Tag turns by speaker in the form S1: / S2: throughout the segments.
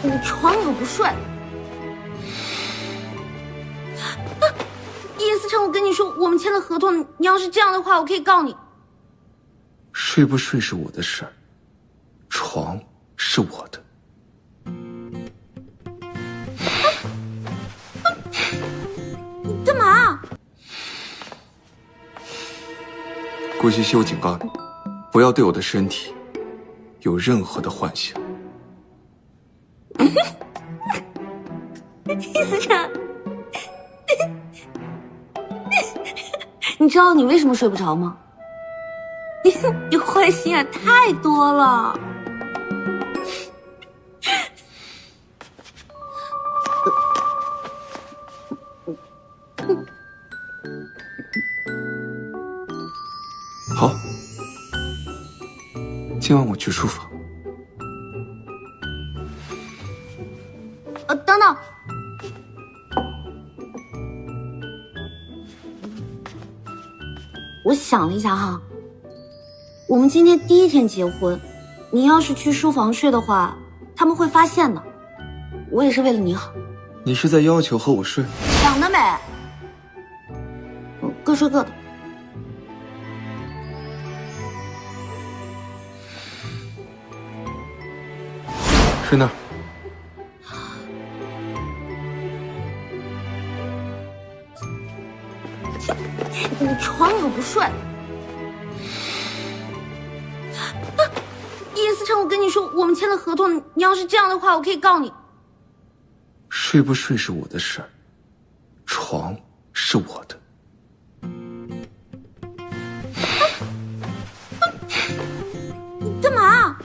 S1: 你床有不睡。叶思成，我跟你说，我们签了合同，你要是这样的话，我可以告你。
S2: 睡不睡是我的事儿，床是我的。
S1: 你干嘛？
S2: 顾西西，我警告你，不要对我的身体有任何的幻想。
S1: 叶思成，你知道你为什么睡不着吗？你坏心眼太多了。
S2: 好，今晚我去书房。
S1: 等等，我想了一下哈，我们今天第一天结婚，你要是去书房睡的话，他们会发现的。我也是为了你好。
S2: 你是在要求和我睡？
S1: 想得美。各睡各的。
S2: 睡那儿。
S1: 你床有不睡。叶思成，我跟你说，我们签了合同，你要是这样的话，我可以告你。
S2: 睡不睡是我的事儿，床是我的。
S1: 你干嘛？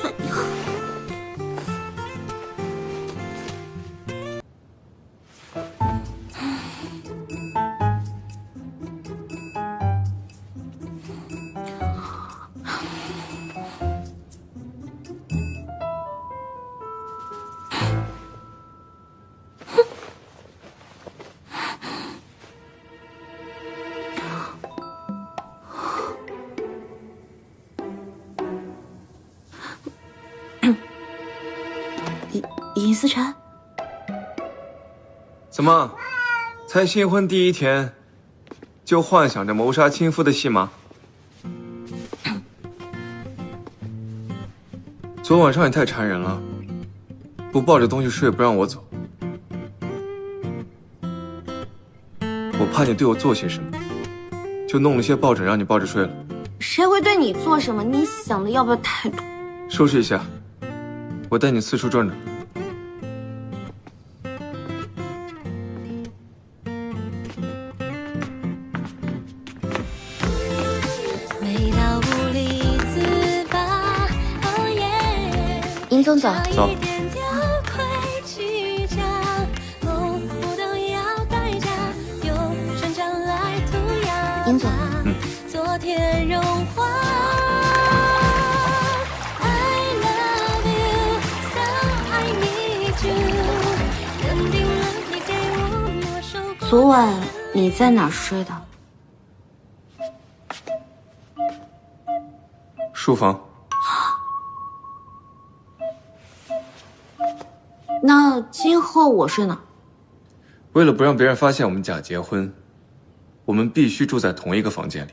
S1: 算你狠！尹思辰，
S2: 怎么，才新婚第一天，就幻想着谋杀亲夫的戏码？昨晚上也太缠人了，不抱着东西睡，不让我走。我怕你对我做些什么，就弄了些抱枕让你抱着睡了。
S1: 谁会对你做什么？你想的要不要太多？
S2: 收拾一下，我带你四处转转。
S1: 尹总走。
S2: 走。
S1: 尹总。昨晚你在哪儿睡的？
S2: 书房。
S1: 那今后我睡哪？
S2: 为了不让别人发现我们假结婚，我们必须住在同一个房间里。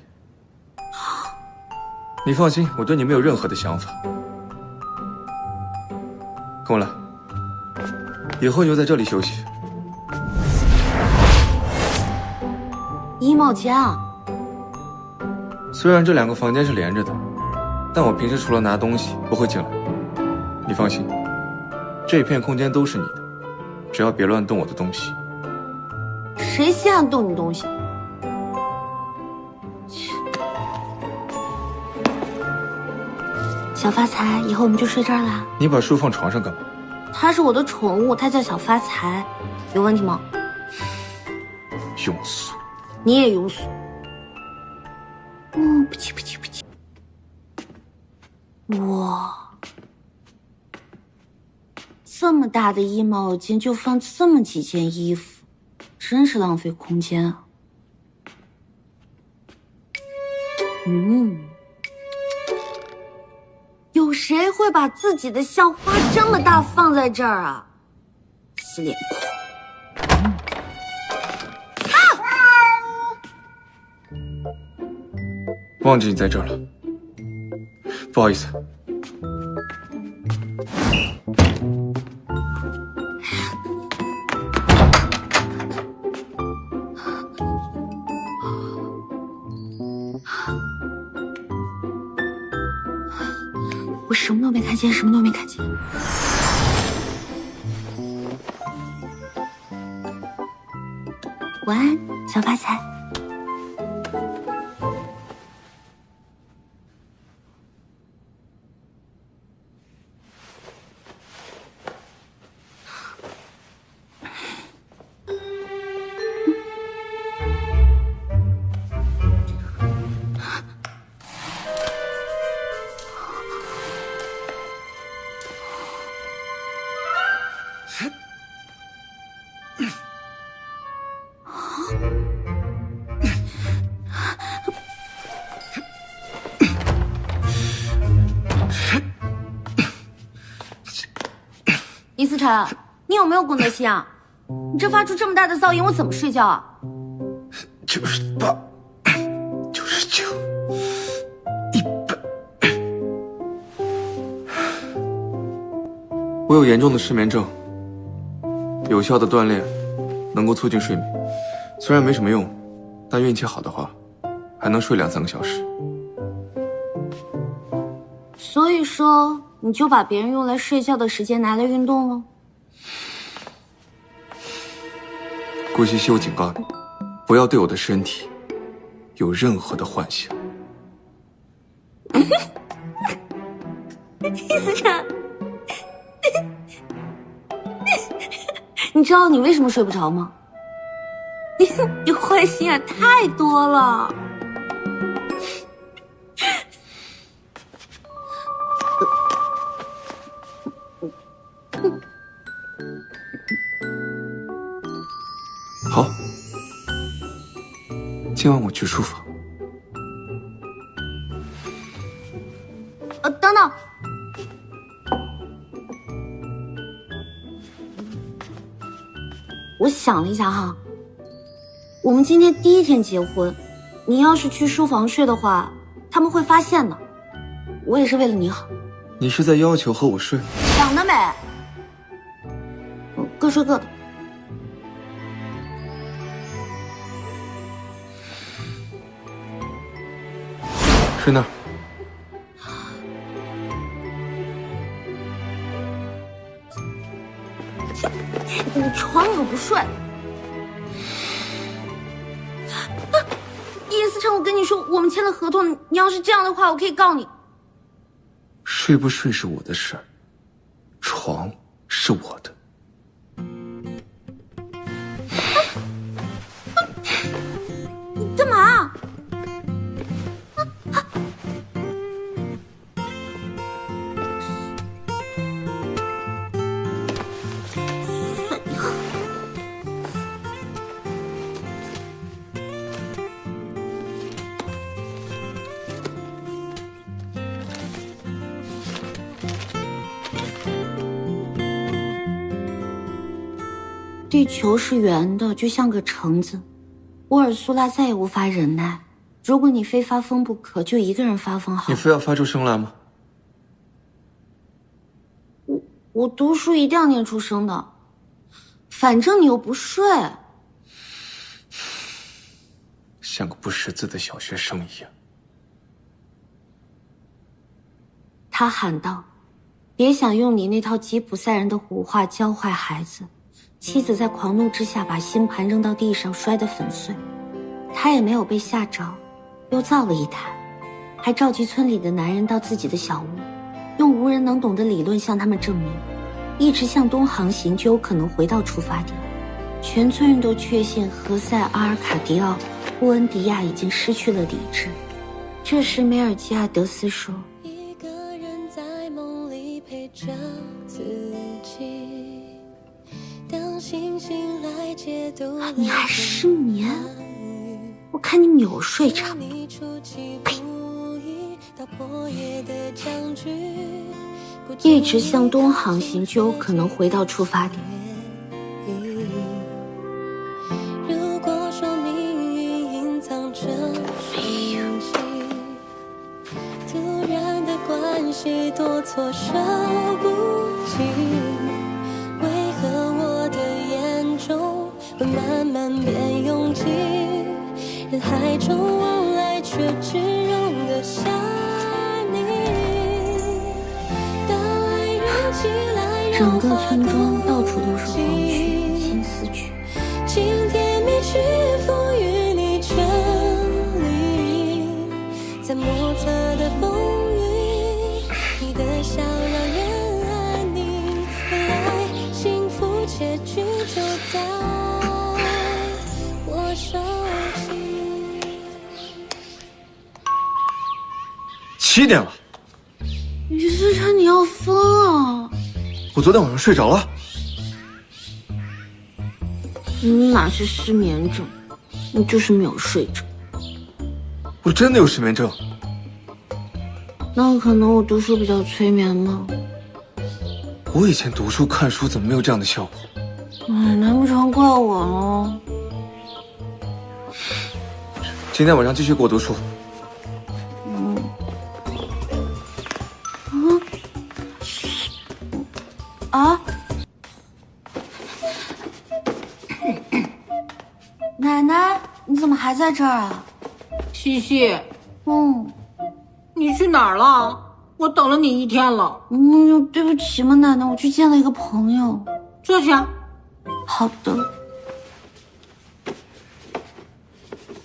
S2: 你放心，我对你没有任何的想法。跟我来，以后就在这里休息。
S1: 衣帽间啊？
S2: 虽然这两个房间是连着的，但我平时除了拿东西不会进来。你放心，这片空间都是你的，只要别乱动我的东西。
S1: 谁稀罕动你东西？小发财，以后我们就睡这儿啦。
S2: 你把书放床上干嘛？
S1: 它是我的宠物，它叫小发财，有问题吗？
S2: 庸俗。
S1: 你也庸俗。不急不急不急。哇，这么大的衣帽间就放这么几件衣服，真是浪费空间啊。有谁会把自己的笑花这么大放在这儿啊？死脸裤！
S2: 忘记你在这儿了，不好意思。
S1: 我什么都没看见，什么都没看见。晚安，小发财。李思辰，你有没有公德心啊？你这发出这么大的噪音，我怎么睡觉啊
S2: ？98、99、100。我有严重的失眠症，有效的锻炼能够促进睡眠，虽然没什么用，但运气好的话，还能睡2-3个小时。
S1: 所以说，你就把别人用来睡觉的时间拿来运动了？
S2: 顾西西，我警告你，不要对我的身体有任何的幻想。
S1: 李思辰，你知道你为什么睡不着吗？你坏心眼太多了。
S2: 好，今晚我去书房。
S1: 等等，我想了一下哈，我们今天第一天结婚，你要是去书房睡的话，他们会发现的。我也是为了你好。
S2: 你是在要求和我睡？
S1: 想得美。各睡各的。
S2: 睡那儿。
S1: 你床你又不睡。叶思辰，我跟你说，我们签了合同，你要是这样的话，我可以告你。
S2: 睡不睡是我的事儿，床是我的。
S1: 你干嘛？算你狠！地球是圆的，就像个橙子。沃尔苏拉再也无法忍耐，如果你非发疯不可，就一个人发疯好。
S2: 你非要发出声来吗？
S1: 我读书一定要念出声的，反正你又不睡。
S2: 像个不识字的小学生一样。
S1: 他喊道：“别想用你那套吉普赛人的胡话教坏孩子。”妻子在狂怒之下把星盘扔到地上，摔得粉碎。他也没有被吓着，又造了一台，还召集村里的男人到自己的小屋，用无人能懂的理论向他们证明，一直向东航行就有可能回到出发点。全村人都确信何塞·阿尔卡迪奥·布恩迪亚已经失去了理智。这时梅尔基亚德斯说：“
S3: 一个人在梦里陪着自己。”
S1: 你还失眠？我看你秒睡着。呸！
S3: 到破夜的僵局，
S1: 一直向东航行，就有可能回到出发点。
S3: 如果说命运隐藏着玄机，突然的关系多措手不及，为何我的眼中会慢慢变拥挤？人海中往来却只容得下你。当爱人起来，
S1: 整个村庄到处都是黄曲、金丝曲，
S3: 请甜蜜去赋予你权利，在莫测的风雨，你的笑让人安宁。原来幸福结局就在我手心。
S2: 7点了，
S1: 于思辰，你要疯了！
S2: 我昨天晚上睡着了。
S1: 你哪是失眠症，你就是没有睡着。
S2: 我真的有失眠症。
S1: 那可能我读书比较催眠吗？
S2: 我以前读书看书怎么没有这样的效果？
S1: 哎，难不成怪我了？
S2: 今天晚上继续给我读书。
S1: 啊！奶奶，你怎么还在这儿啊？
S4: 西西，
S1: 嗯
S4: 你去哪儿了？我等了你1天了。
S1: 对不起嘛，奶奶，我去见了一个朋友。
S4: 坐下。
S1: 好的。
S4: 噔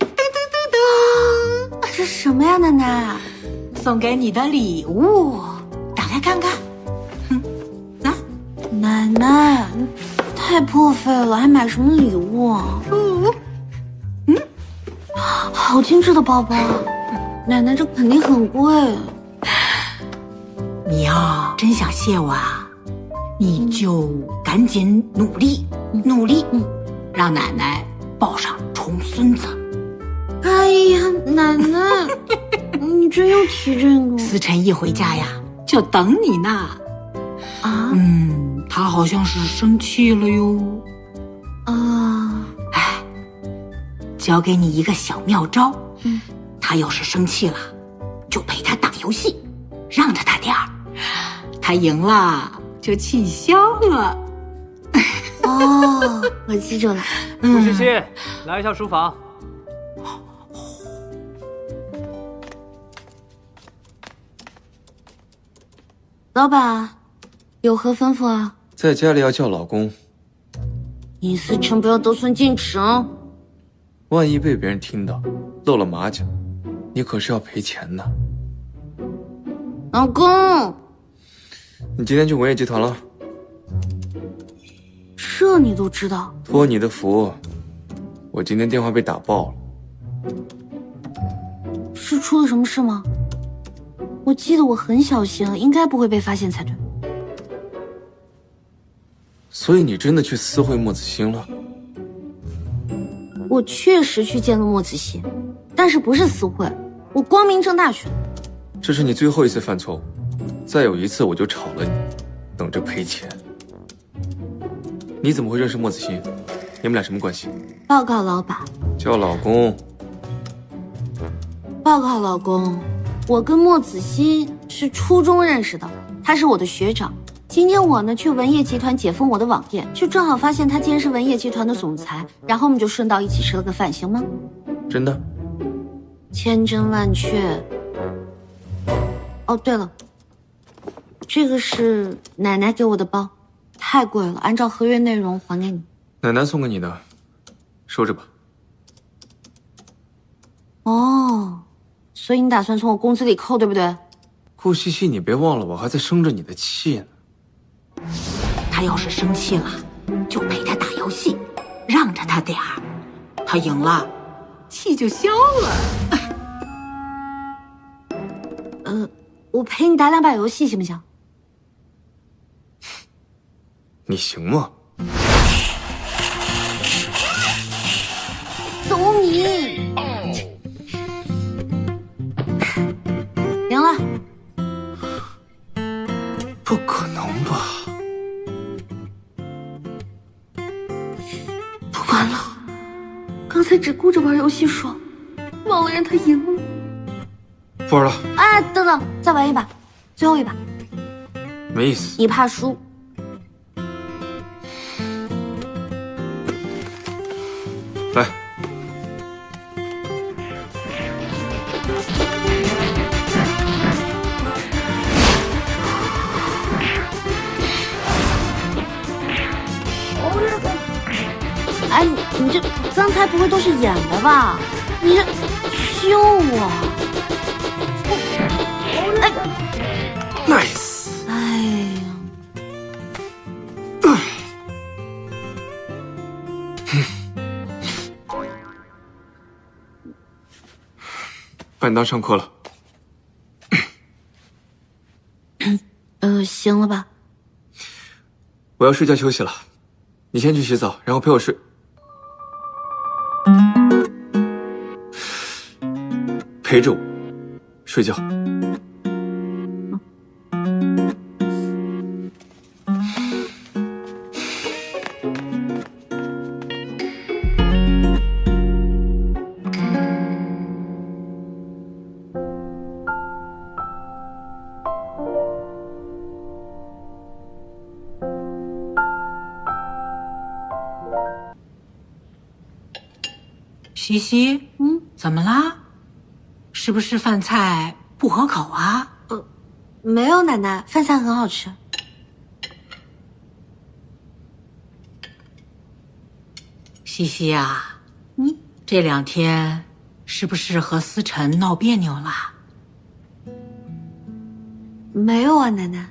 S4: 噔噔噔，
S1: 这是什么呀，奶奶？
S4: 送给你的礼物，打开看看。来，
S1: 奶奶，你太破费了，还买什么礼物啊？好精致的包包，奶奶这肯定很贵。
S4: 你要真想谢我啊，你就赶紧努力，努力，让奶奶抱上重孙子。
S1: 哎呀，奶奶，你真要提这个？
S4: 思辰一回家呀，就等你呢。
S1: 啊？
S4: 他好像是生气了哟。
S1: 啊？
S4: 哎，教给你一个小妙招。他要是生气了，就陪他打游戏，让着他点儿。他赢了就气消了。
S1: 哦，我记住了。
S5: 顾西西，来一下书房。
S1: 老板，有何吩咐啊？
S2: 在家里要叫老公，
S1: 尹思辰不要得寸进尺哦。
S2: 万一被别人听到，露了马脚，你可是要赔钱的。
S1: 老公，
S2: 你今天去文业集团了？
S1: 这你都知道？
S2: 托你的福，我今天电话被打爆了。
S1: 是出了什么事吗？我记得我很小心，应该不会被发现才对。
S2: 所以你真的去私会莫子欣了？
S1: 我确实去见了莫子欣，但是不是私会，我光明正大去的。
S2: 这是你最后一次犯错误，再有一次我就炒了你，等着赔钱。你怎么会认识莫子欣？你们俩什么关系？
S1: 报告老板。
S2: 叫老公。
S1: 报告老公，我跟莫子欣是初中认识的，他是我的学长。今天我呢去文业集团解封我的网店，就正好发现他竟然是文业集团的总裁，然后我们就顺道一起吃了个饭，行吗？
S2: 真的？
S1: 千真万确。哦，对了，这个是奶奶给我的包，太贵了，按照合约内容还给你。
S2: 奶奶送给你的，收着吧。
S1: 哦，所以你打算从我工资里扣，对不对？
S2: 顾西西，你别忘了，我还在生着你的气呢。
S4: 他要是生气了，就陪他打游戏，让着他点儿。他赢了，气就消了。
S1: 我陪你打2把游戏行不行？
S2: 你行吗？
S1: 走你！行了，只顾着玩游戏爽，忘了让他赢了。
S2: 不玩了，
S1: 哎，等等，再玩一把，最后一把。
S2: 没意思。
S1: 你怕输？
S2: 来，
S1: 哎，你这刚才不会都是演的吧？你这凶我！哎
S2: nice。
S1: 哎呀，
S2: 把你当上课了。
S1: 行了吧？
S2: 我要睡觉休息了，你先去洗澡，然后陪我睡。陪着我睡觉。
S4: 西西，怎么啦？是不是饭菜不合口啊？
S1: 没有，奶奶，饭菜很好吃。
S4: 西西啊，这2天是不是和思辰闹别扭啦？
S1: 没有啊，奶奶。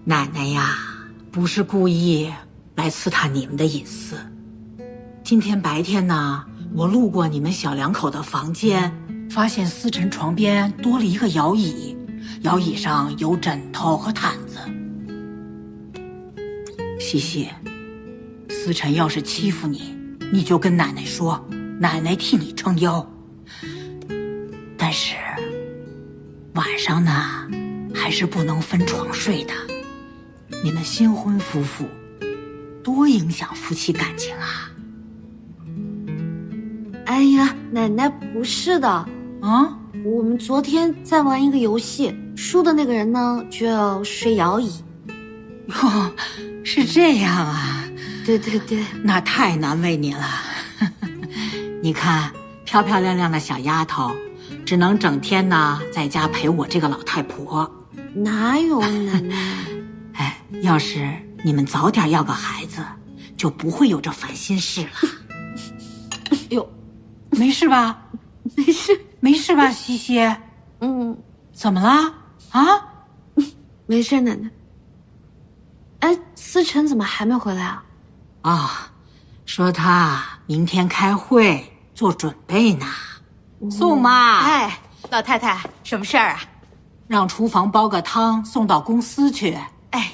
S4: 奶奶呀，不是故意来刺探你们的隐私。今天白天呢，我路过你们小两口的房间，发现思辰床边多了一个摇椅，摇椅上有枕头和毯子。西西，思辰要是欺负你，你就跟奶奶说，奶奶替你撑腰。但是晚上呢，还是不能分床睡的。你们新婚夫妇，多影响夫妻感情啊！
S1: 哎呀，奶奶不是的，
S4: 啊，
S1: 我们昨天在玩一个游戏，输的那个人呢就要睡摇椅。
S4: 哟，是这样啊？
S1: 对对对，
S4: 那太难为你了。你看，漂漂亮亮的小丫头，只能整天呢在家陪我这个老太婆。
S1: 哪有奶奶？
S4: 哎，要是你们早点要个孩子，就不会有这烦心事了。
S1: 哟，
S4: 没事吧？
S1: 没事，
S4: 没事吧，西西？怎么了？啊？
S1: 没事，奶奶。哎，思辰怎么还没回来啊？
S4: 啊，说他明天开会做准备呢。宋妈，
S6: 哎，老太太，什么事儿啊？
S4: 让厨房煲个汤送到公司去。
S6: 哎，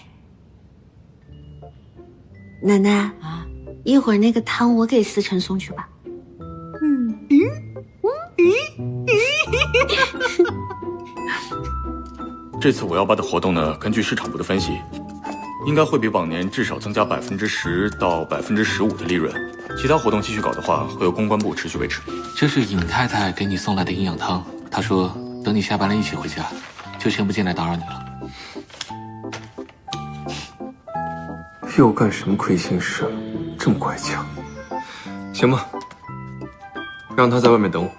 S1: 奶奶
S4: 啊，
S1: 一会儿那个汤我给思辰送去吧。
S7: 这次518的活动呢，根据市场部的分析，应该会比往年至少增加10%到15%的利润。其他活动继续搞的话，会由公关部持续维持。
S8: 这是尹太太给你送来的营养汤，她说等你下班了一起回家，就先不进来打扰你了。
S2: 又干什么亏心事？这么乖巧。行吧，让他在外面等我。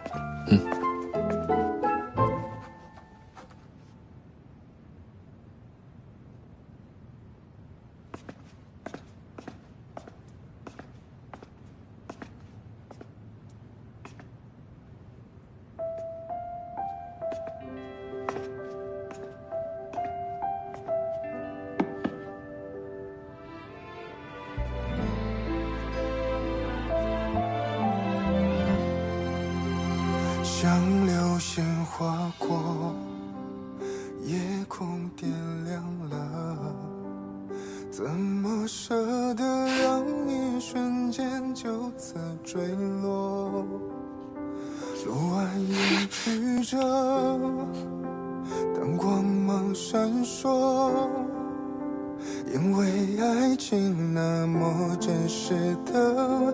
S9: 像流星划过，夜空点亮了，怎么舍得让一瞬间就此坠落？路蜿蜒曲折，当光芒闪烁，因为爱情那么真实的